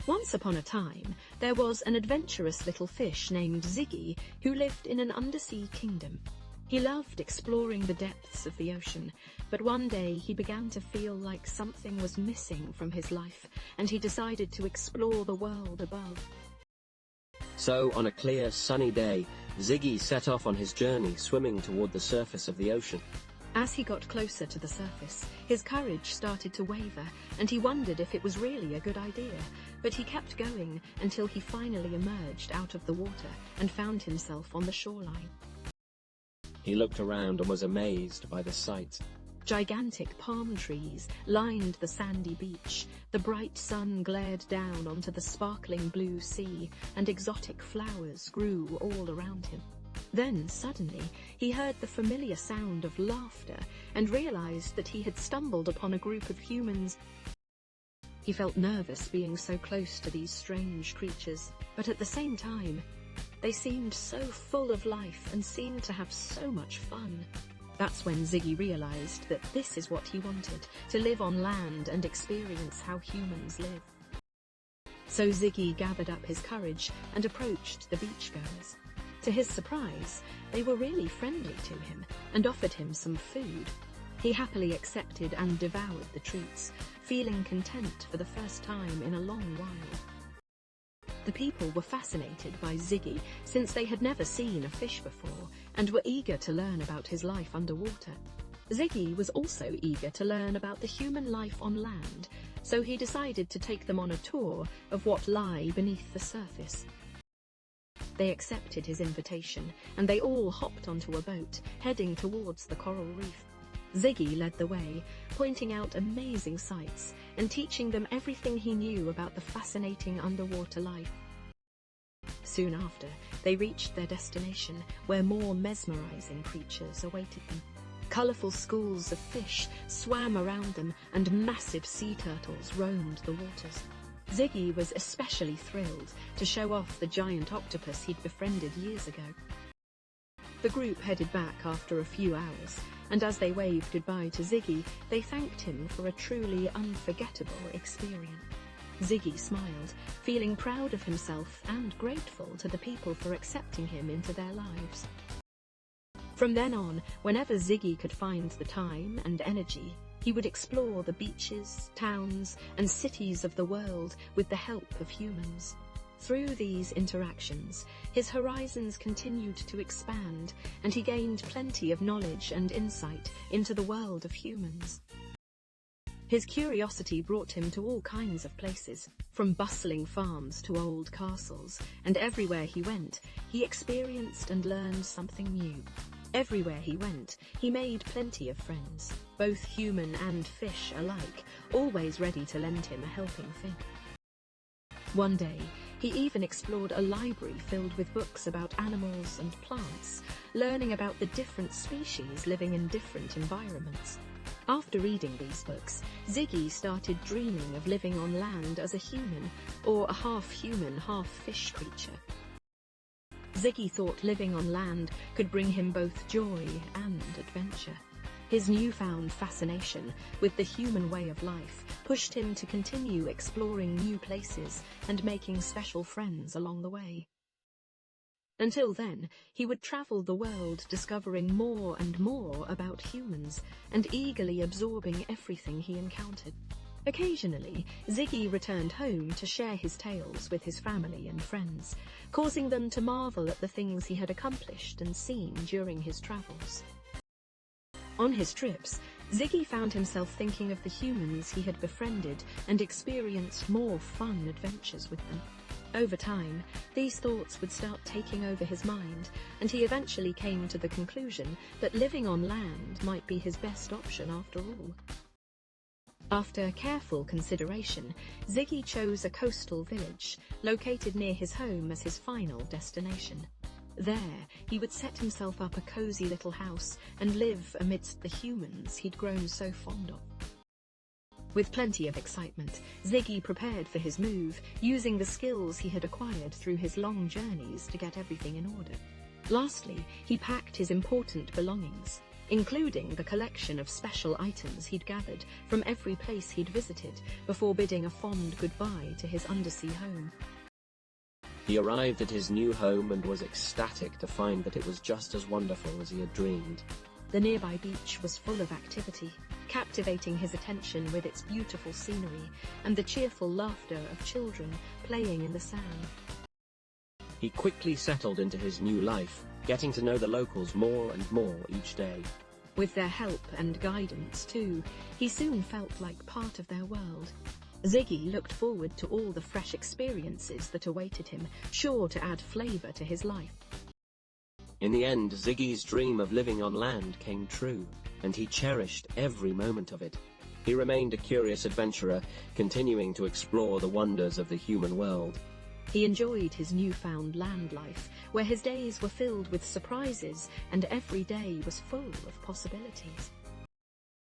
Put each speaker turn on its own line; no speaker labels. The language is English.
Once upon a time, there was an adventurous little fish named Ziggy who lived in an undersea kingdom. He loved exploring the depths of the ocean, but one day he began to feel like something was missing from his life, and he decided to explore the world above.
So, on a clear, sunny day, Ziggy set off on his journey, swimming toward the surface of the ocean.
As he got closer to the surface, his courage started to waver, and he wondered if it was really a good idea. But he kept going until he finally emerged out of the water and found himself on the shoreline.
He looked around and was amazed by the sight.
Gigantic palm trees lined the sandy beach, the bright sun glared down onto the sparkling blue sea, and exotic flowers grew all around him. Then, suddenly, he heard the familiar sound of laughter and realized that he had stumbled upon a group of humans. He felt nervous being so close to these strange creatures, but at the same time, they seemed so full of life and seemed to have so much fun. That's when Ziggy realized that this is what he wanted, to live on land and experience how humans live. So Ziggy gathered up his courage and approached the beachgoers. To his surprise, they were really friendly to him and offered him some food. He happily accepted and devoured the treats, feeling content for the first time in a long while. The people were fascinated by Ziggy since they had never seen a fish before and were eager to learn about his life underwater. Ziggy was also eager to learn about the human life on land, so he decided to take them on a tour of what lay beneath the surface. They accepted his invitation, and they all hopped onto a boat, heading towards the coral reef. Ziggy led the way, pointing out amazing sights and teaching them everything he knew about the fascinating underwater life. Soon after, they reached their destination, where more mesmerizing creatures awaited them. Colorful schools of fish swam around them, and massive sea turtles roamed the waters. Ziggy was especially thrilled to show off the giant octopus he'd befriended years ago. The group headed back after a few hours, and as they waved goodbye to Ziggy, they thanked him for a truly unforgettable experience. Ziggy smiled, feeling proud of himself and grateful to the people for accepting him into their lives. From then on, whenever Ziggy could find the time and energy, he would explore the beaches, towns, and cities of the world with the help of humans. Through these interactions, his horizons continued to expand, and he gained plenty of knowledge and insight into the world of humans. His curiosity brought him to all kinds of places, from bustling farms to old castles, and everywhere he went, he experienced and learned something new. Everywhere he went, he made plenty of friends, both human and fish alike, always ready to lend him a helping finger. One day, he even explored a library filled with books about animals and plants, learning about the different species living in different environments. After reading these books, Ziggy started dreaming of living on land as a human, or a half-human, half-fish creature. Ziggy thought living on land could bring him both joy and adventure. His newfound fascination with the human way of life pushed him to continue exploring new places and making special friends along the way. Until then, he would travel the world discovering more and more about humans and eagerly absorbing everything he encountered. Occasionally, Ziggy returned home to share his tales with his family and friends, causing them to marvel at the things he had accomplished and seen during his travels. On his trips, Ziggy found himself thinking of the humans he had befriended and experienced more fun adventures with them. Over time, these thoughts would start taking over his mind, and he eventually came to the conclusion that living on land might be his best option after all. After careful consideration, Ziggy chose a coastal village, located near his home, as his final destination. There, he would set himself up a cozy little house and live amidst the humans he'd grown so fond of. With plenty of excitement, Ziggy prepared for his move, using the skills he had acquired through his long journeys to get everything in order. Lastly, he packed his important belongings. including the collection of special items he'd gathered from every place he'd visited before bidding a fond goodbye to his undersea home.
He arrived at his new home and was ecstatic to find that it was just as wonderful as he had dreamed.
The nearby beach was full of activity, captivating his attention with its beautiful scenery and the cheerful laughter of children playing in the sand.
He quickly settled into his new life, getting to know the locals more and more each day.
With their help and guidance too, he soon felt like part of their world. Ziggy looked forward to all the fresh experiences that awaited him, sure to add flavor to his life.
In the end, Ziggy's dream of living on land came true, and he cherished every moment of it. He remained a curious adventurer, continuing to explore the wonders of the human world.
He enjoyed his newfound land life, where his days were filled with surprises and every day was full of possibilities.